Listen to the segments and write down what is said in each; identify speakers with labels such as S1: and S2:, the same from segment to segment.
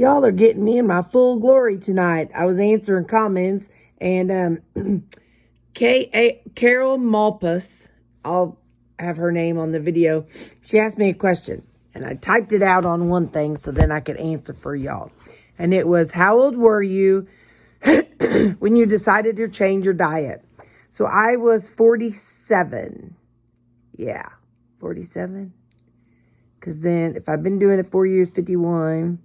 S1: Y'all are getting me in my full glory tonight. I was answering comments, and KarolMolpus, I'll have her name on the video. She asked me a question, and I typed it out on one thing so then I could answer for y'all. And it was, how old were you when you decided to change your diet? So I was 47. Yeah, 47. Because then if I've been doing it 4 years, 51,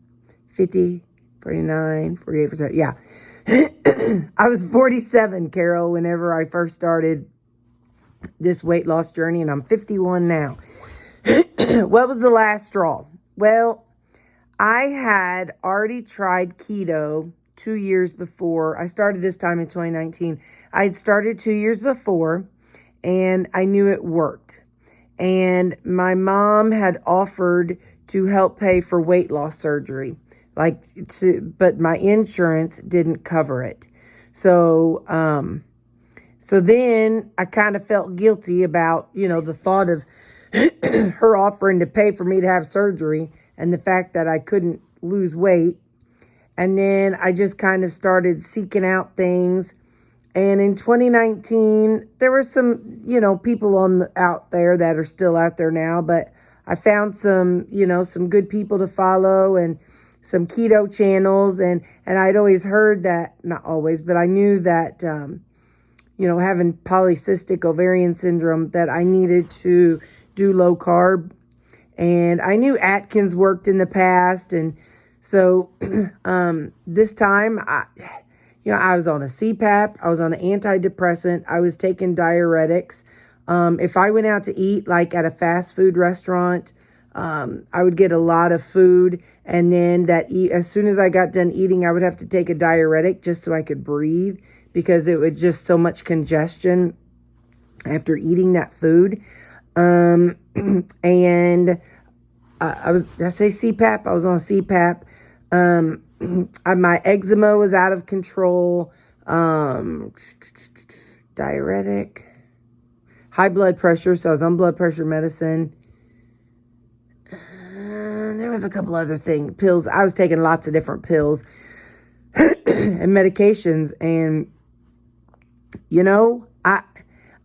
S1: 50, 49, 48%. Yeah. I was 47, Carol, whenever I first started this weight loss journey, and I'm 51 now. What was the last straw? Well, I had already tried keto 2 years before. I started this time in 2019. I had started 2 years before, and I knew it worked. And my mom had offered to help pay for weight loss surgery, but my insurance didn't cover it. So then I kind of felt guilty about, the thought of her offering to pay for me to have surgery and the fact that I couldn't lose weight. And then I just kind of started seeking out things. And in 2019, there were some, people out there that are still out there now, but I found some good people to follow and some keto channels. And I'd always heard that, not always, but I knew that, having polycystic ovarian syndrome, that I needed to do low carb. And I knew Atkins worked in the past. And so this time, I was on a CPAP, I was on an antidepressant, I was taking diuretics. If I went out to eat, like at a fast food restaurant, I would get a lot of food. And then as soon as I got done eating, I would have to take a diuretic just so I could breathe, because it was just so much congestion after eating that food. And did I say CPAP? I was on CPAP. My eczema was out of control. Diuretic, high blood pressure. So I was on blood pressure medicine. There was a couple other things, pills. I was taking lots of different pills and medications. And,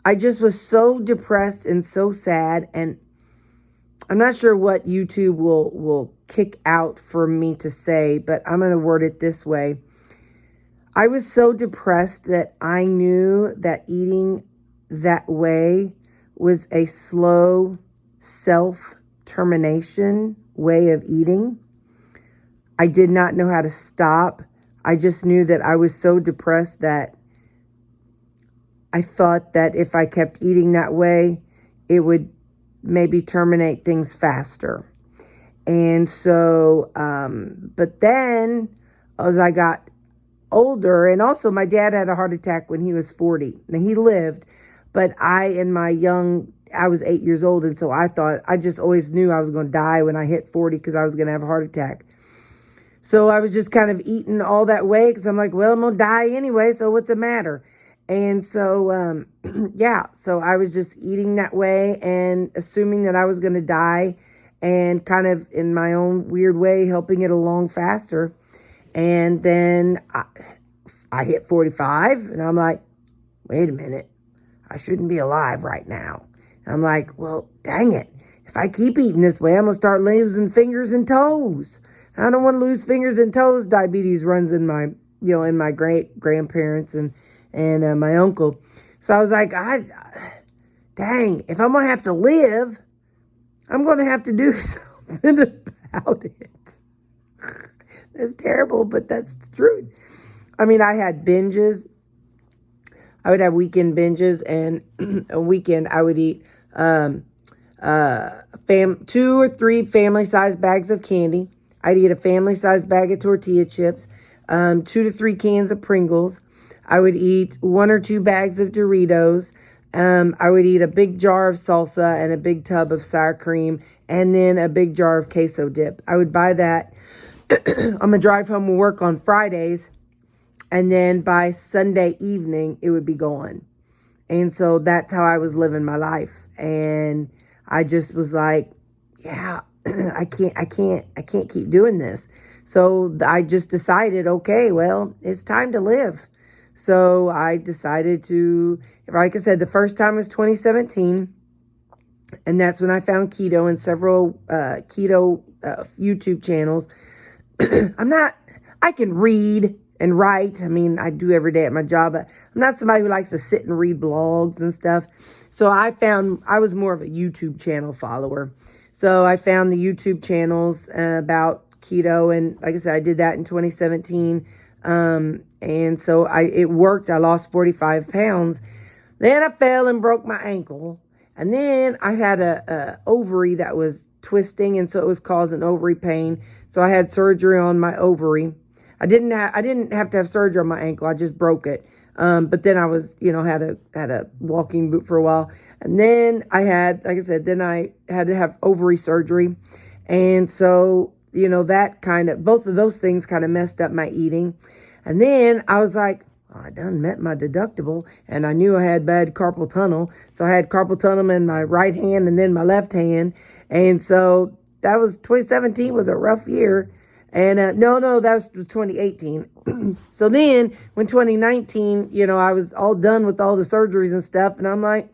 S1: I just was so depressed and so sad. And I'm not sure what YouTube will kick out for me to say, but I'm going to word it this way. I was so depressed that I knew that eating that way was a slow self-termination way of eating. I did not know how to stop. I just knew that I was so depressed that I thought that if I kept eating that way, it would maybe terminate things faster. And so, but then as I got older, and also my dad had a heart attack when he was 40. Now he lived, but I was 8 years old. And so I just always knew I was going to die when I hit 40 because I was going to have a heart attack. So I was just kind of eating all that way because I'm like, well, I'm going to die anyway, so what's the matter? And so, so I was just eating that way and assuming that I was going to die, and kind of in my own weird way, helping it along faster. And then I hit 45 and I'm like, wait a minute, I shouldn't be alive right now. And I'm like, well, dang it. If I keep eating this way, I'm going to start losing fingers and toes. I don't want to lose fingers and toes. Diabetes runs in my, in my great-grandparents and my uncle. So I was like, dang, if I'm going to have to live, I'm going to have to do something about it. That's terrible, but that's the truth. I mean, I had binges. I would have weekend binges, and a weekend I would eat 2 or 3 family-sized bags of candy. I'd eat a family-sized bag of tortilla chips, 2 to 3 cans of Pringles. I would eat 1 or 2 bags of Doritos. I would eat a big jar of salsa and a big tub of sour cream, and then a big jar of queso dip. I would buy that on my drive home from work on Fridays, and then by Sunday evening, it would be gone. And so that's how I was living my life. And I just was like, yeah, I can't keep doing this. So I just decided, okay, well, it's time to live. So I decided to, like I said, the first time was 2017. And that's when I found keto and several keto YouTube channels. I can read and write. I mean, I do every day at my job, but I'm not somebody who likes to sit and read blogs and stuff. So I was more of a YouTube channel follower. So I found the YouTube channels about keto. And like I said, I did that in 2017. And so it worked. I lost 45 pounds. Then I fell and broke my ankle. And then I had a ovary that was twisting, and so it was causing ovary pain. So I had surgery on my ovary. I didn't have to have surgery on my ankle. I just broke it. But then I was, had a walking boot for a while. And then I had, like I said, then I had to have ovary surgery. And so, both of those things kind of messed up my eating. And then I was like, I done met my deductible, and I knew I had bad carpal tunnel. So I had carpal tunnel in my right hand and then my left hand. And so that was 2017 was a rough year. And that was 2018. So then when 2019, I was all done with all the surgeries and stuff. And I'm like,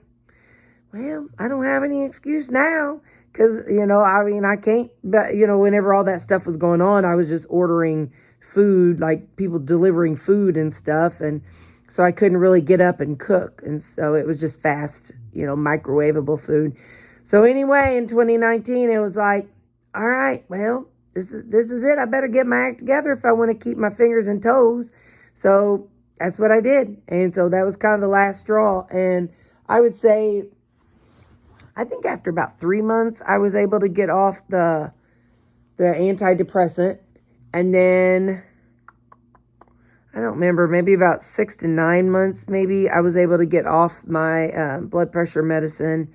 S1: well, I don't have any excuse now. Because, I can't, but, whenever all that stuff was going on, I was just ordering food, like people delivering food and stuff. And so I couldn't really get up and cook. And so it was just fast, microwavable food. So anyway, in 2019, it was like, all right, well, this is it. I better get my act together if I want to keep my fingers and toes. So that's what I did. And so that was kind of the last straw. And I would say, I think after about 3 months, I was able to get off the antidepressant. And then, I don't remember, maybe about 6 to 9 months, maybe, I was able to get off my blood pressure medicine.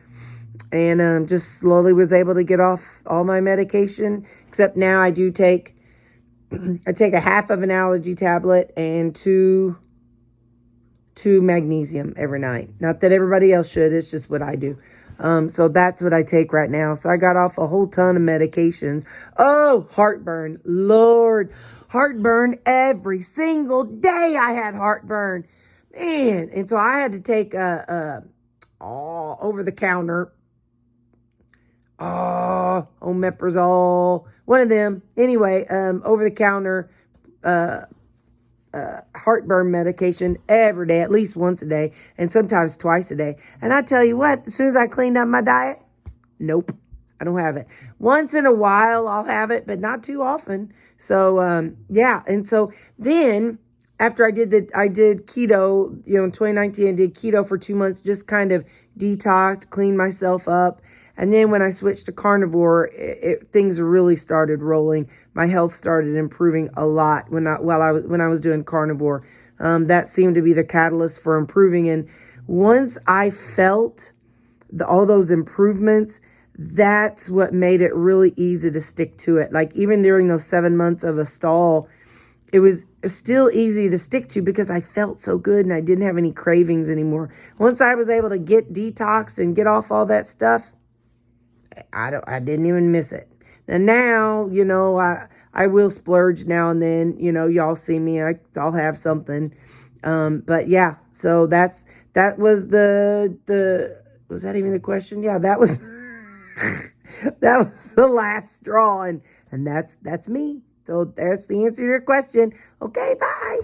S1: And just slowly was able to get off all my medication. Except now I do take a half of an allergy tablet and two magnesium every night. Not that everybody else should, it's just what I do. So that's what I take right now. So I got off a whole ton of medications. Oh, heartburn. Lord, heartburn every single day. I had heartburn, man. And so I had to take over the counter, omeprazole, one of them. Anyway, over the counter, heartburn medication every day, at least once a day, and sometimes twice a day. And I tell you what, as soon as I cleaned up my diet, nope, I don't have it. Once in a while I'll have it, but not too often. So yeah. And so then after I did keto, in 2019, I did keto for 2 months, just kind of detoxed, cleaned myself up. And then when I switched to carnivore, things really started rolling. My health started improving a lot when I was doing carnivore. That seemed to be the catalyst for improving. And once I felt all those improvements, that's what made it really easy to stick to it. Like even during those 7 months of a stall, it was still easy to stick to because I felt so good and I didn't have any cravings anymore. Once I was able to get detoxed and get off all that stuff, I didn't even miss it. And now, I will splurge now and then, y'all see me, I'll have something. But yeah, so that was was that even the question? Yeah, that was, that was the last straw. And that's me. So that's the answer to your question. Okay, bye.